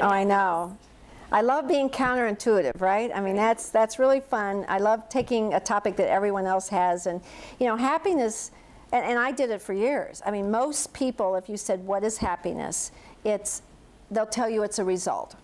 Oh, I know. I love being counterintuitive, right? I mean, that's really fun. I love taking a topic that everyone else has, and happiness. And I did it for years. I mean, most people, if you said, what is happiness? They'll tell you it's a result.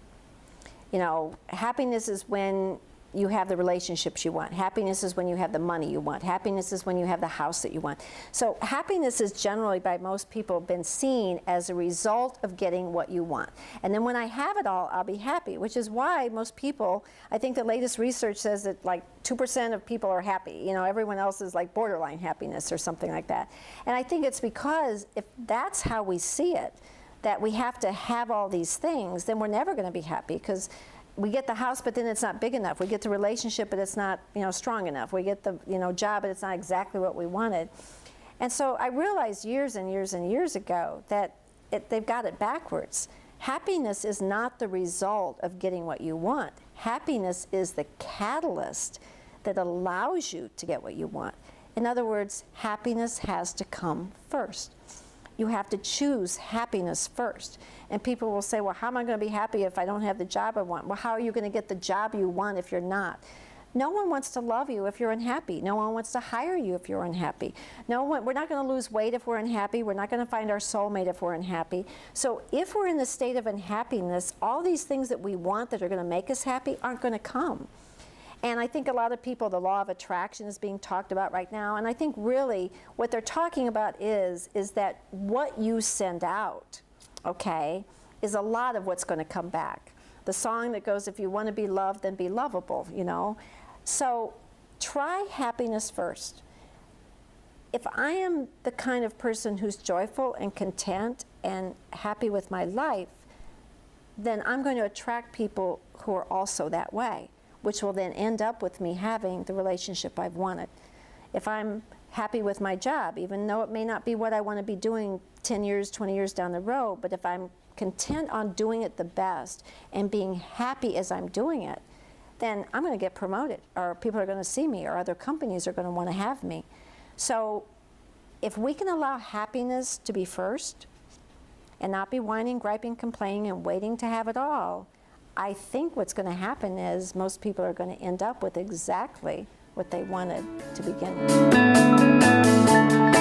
Happiness is when you have the relationships you want. Happiness is when you have the money you want. Happiness is when you have the house that you want. So happiness is generally, by most people, been seen as a result of getting what you want. And then when I have it all, I'll be happy, which is why most people, I think the latest research says that like 2% of people are happy. Everyone else is like borderline happiness or something like that. And I think it's because if that's how we see it, that we have to have all these things, then we're never going to be happy, because we get the house, but then it's not big enough. We get the relationship, but it's not, strong enough. We get the, job, but it's not exactly what we wanted. And so I realized years and years and years ago that they've got it backwards. Happiness is not the result of getting what you want. Happiness is the catalyst that allows you to get what you want. In other words, happiness has to come first. You have to choose happiness first. And people will say, well, how am I going to be happy if I don't have the job I want? Well, how are you going to get the job you want if you're not? No one wants to love you if you're unhappy. No one wants to hire you if you're unhappy. We're not going to lose weight if we're unhappy. We're not going to find our soulmate if we're unhappy. So if we're in the state of unhappiness, all these things that we want that are going to make us happy aren't going to come. And I think a lot of people, the law of attraction is being talked about right now. And I think really what they're talking about is that what you send out, okay, is a lot of what's going to come back. The song that goes, if you want to be loved, then be lovable, So try happiness first. If I am the kind of person who's joyful and content and happy with my life, then I'm going to attract people who are also that way, which will then end up with me having the relationship I've wanted. If I'm happy with my job, even though it may not be what I want to be doing 10 years, 20 years down the road, but if I'm content on doing it the best and being happy as I'm doing it, then I'm going to get promoted, or people are going to see me, or other companies are going to want to have me. So if we can allow happiness to be first and not be whining, griping, complaining, and waiting to have it all, I think what's going to happen is most people are going to end up with exactly what they wanted to begin with.